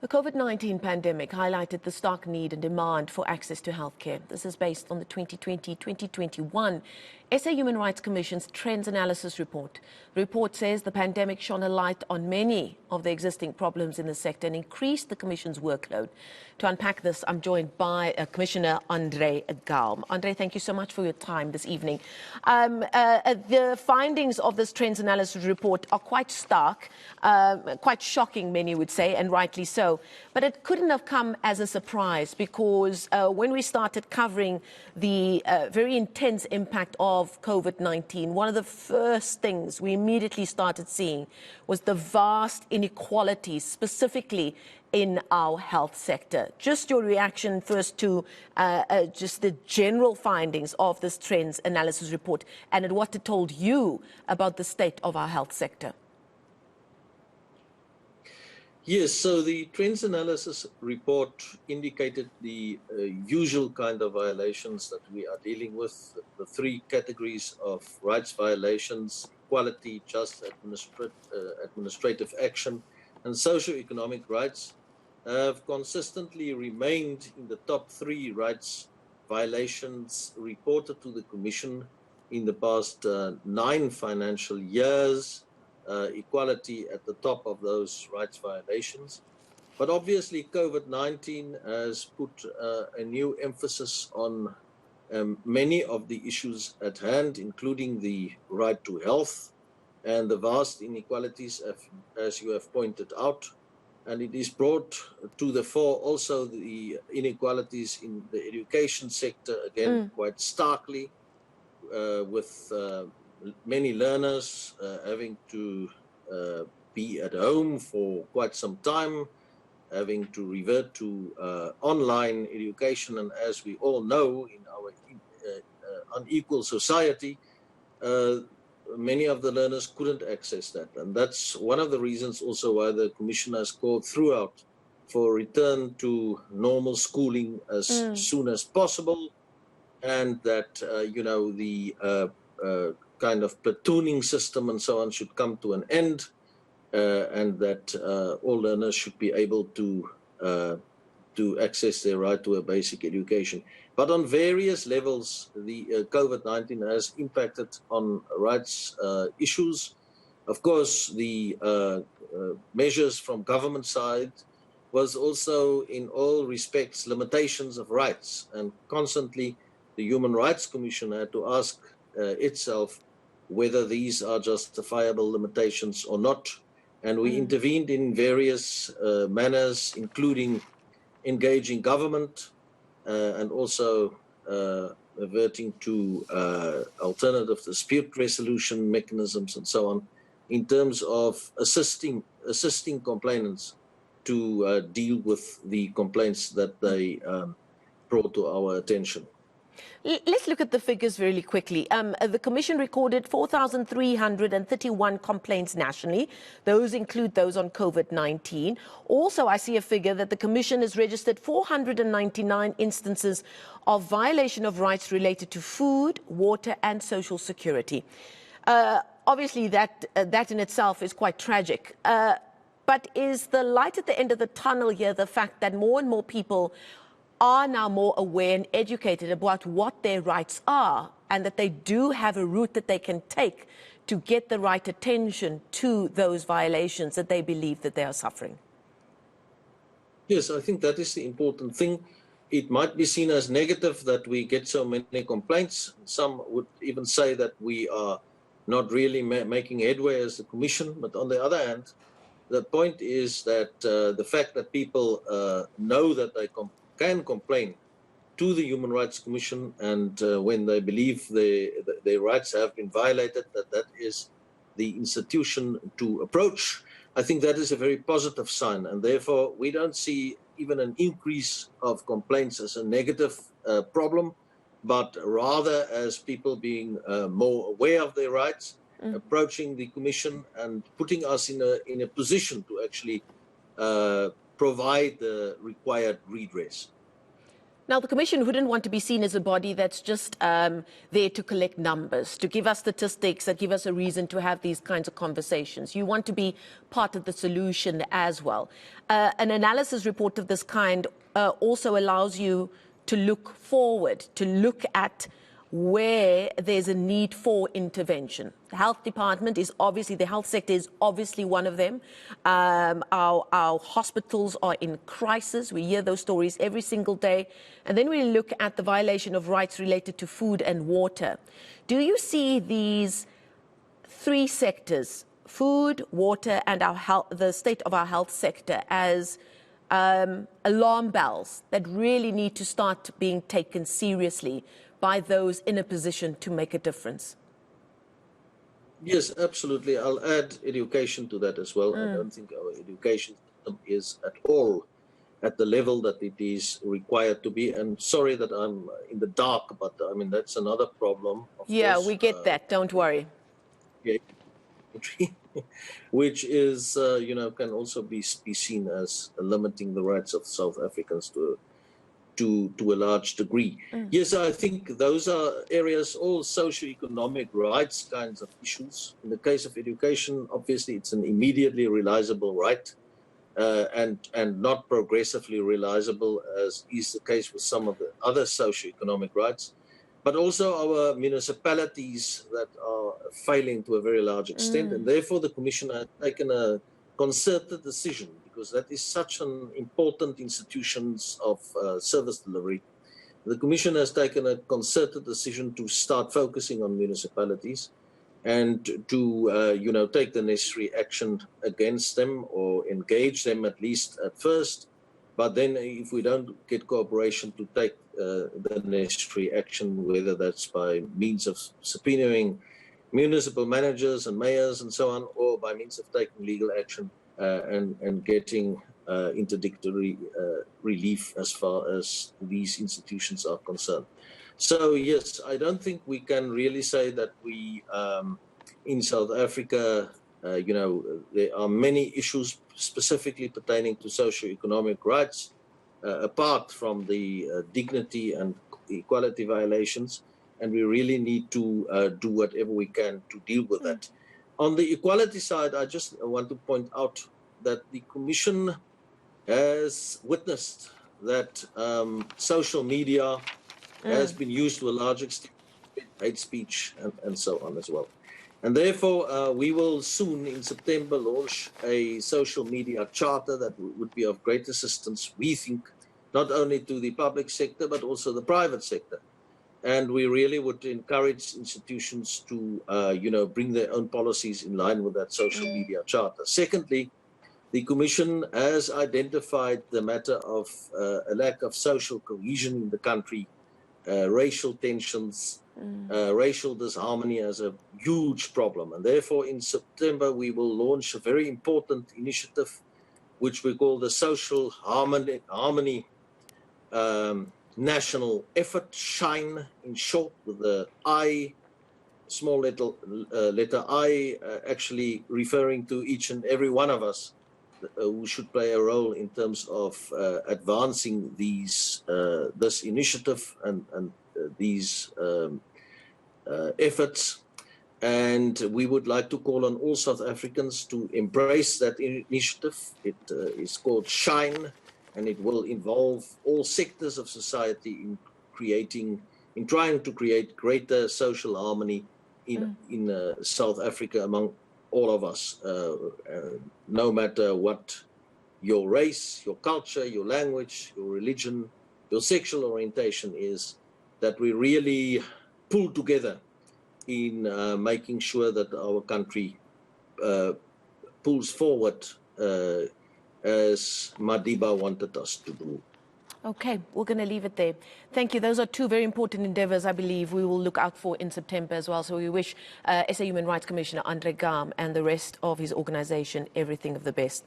The COVID-19 pandemic highlighted the stark need and demand for access to healthcare. This is based on the 2020-2021 SA Human Rights Commission's Trends Analysis Report. The report says the pandemic shone a light on many of the existing problems in the sector and increased the Commission's workload. To unpack this, I'm joined by Commissioner Andre Galm. Andre, thank you so much for your time this evening. The findings of this Trends Analysis Report are quite stark, quite shocking, many would say, and rightly so. But it couldn't have come as a surprise because when we started covering the very intense impact of COVID-19, one of the first things we immediately started seeing was the vast inequalities, specifically in our health sector. Just your reaction first to just the general findings of this Trends Analysis Report and what it told you about the state of our health sector. Yes, so the Trends Analysis Report indicated the usual kind of violations that we are dealing with, the three categories of rights violations: equality, just administrative action, and socio-economic rights have consistently remained in the top three rights violations reported to the Commission in the past 9 financial years. Equality at the top of those rights violations. But obviously COVID-19 has put a new emphasis on many of the issues at hand, including the right to health and the vast inequalities, as you have pointed out. And it is brought to the fore also the inequalities in the education sector, again, quite starkly, with many learners having to be at home for quite some time, having to revert to online education. And as we all know, in our unequal society, many of the learners couldn't access that. And that's one of the reasons also why the Commission has called throughout for return to normal schooling as soon as possible, and that, the kind of platooning system and so on should come to an end, and that all learners should be able to access their right to a basic education. But on various levels, the COVID-19 has impacted on rights issues. Of course, the measures from government side was also in all respects limitations of rights, and constantly the Human Rights Commission had to ask itself whether these are justifiable limitations or not. And we intervened in various manners, including engaging government and also averting to alternative dispute resolution mechanisms and so on, in terms of assisting complainants to deal with the complaints that they brought to our attention. Let's look at the figures really quickly. The Commission recorded 4,331 complaints nationally. Those include those on COVID-19. Also, I see a figure that the Commission has registered 499 instances of violation of rights related to food, water and social security. Obviously, that in itself is quite tragic. But is the light at the end of the tunnel here the fact that more and more people are now more aware and educated about what their rights are, and that they do have a route that they can take to get the right attention to those violations that they believe that they are suffering? Yes, I think that is the important thing. It might be seen as negative that we get so many complaints. Some would even say that we are not really making headway as a Commission. But on the other hand, the point is that the fact that people know that they can complain to the Human Rights Commission, and when they believe their rights have been violated, that is the institution to approach. I think that is a very positive sign, and therefore we don't see even an increase of complaints as a negative problem, but rather as people being more aware of their rights, approaching the Commission and putting us in a position to actually provide the required redress. Now, the Commission wouldn't want to be seen as a body that's just there to collect numbers, to give us statistics that give us a reason to have these kinds of conversations. You want to be part of the solution as well. An analysis report of this kind also allows you to look forward, to look at where there's a need for intervention. The health department is obviously, the health sector is obviously one of them. Our hospitals are in crisis. We hear those stories every single day. And then we look at the violation of rights related to food and water. Do you see these three sectors, food, water, and our health, the state of our health sector, as alarm bells that really need to start being taken seriously by those in a position to make a difference? Yes, absolutely. I'll add education to that as well. I don't think our education system is at all at the level that it is required to be. And sorry that I'm in the dark, but I mean, that's another problem. Yeah, course. we get that. Don't worry. Yeah, which is, can also be seen as limiting the rights of South Africans to a large degree. Yes, I think those are areas, all socio-economic rights kinds of issues. In the case of education, obviously it's an immediately realizable right and not progressively realizable, as is the case with some of the other socio-economic rights. But also our municipalities that are failing to a very large extent. And therefore the Commission has taken a concerted decision, because that is such an important institutions of service delivery. The Commission has taken a concerted decision to start focusing on municipalities and to take the necessary action against them, or engage them at least at first. But then if we don't get cooperation, to take the necessary action, whether that's by means of subpoenaing municipal managers and mayors and so on, or by means of taking legal action and getting interdictory relief as far as these institutions are concerned. So yes, I don't think we can really say that we, in South Africa, there are many issues specifically pertaining to socio-economic rights, apart from the dignity and equality violations, and we really need to do whatever we can to deal with that. On the equality side, I just want to point out that the Commission has witnessed that social media has been used to a large extent, hate speech and so on as well. And therefore, we will soon in September launch a social media charter that would be of great assistance, we think, not only to the public sector, but also the private sector. And we really would encourage institutions to, bring their own policies in line with that social media charter. Secondly, the Commission has identified the matter of a lack of social cohesion in the country, racial tensions, racial disharmony as a huge problem. And therefore, in September, we will launch a very important initiative, which we call the Social Harmony National Effort, SHINE in short, with the I, small letter I, actually referring to each and every one of us who should play a role in terms of advancing this initiative and these efforts. And we would like to call on all South Africans to embrace that initiative. It is called SHINE, and it will involve all sectors of society in trying to create greater social harmony in South Africa among all of us, no matter what your race, your culture, your language, your religion, your sexual orientation is, that we really pull together in making sure that our country pulls forward as Madiba wanted us to do. Okay, we're going to leave it there. Thank you. Those are two very important endeavors, I believe, we will look out for in September as well. So we wish SA Human Rights Commissioner Andre Gam and the rest of his organization everything of the best.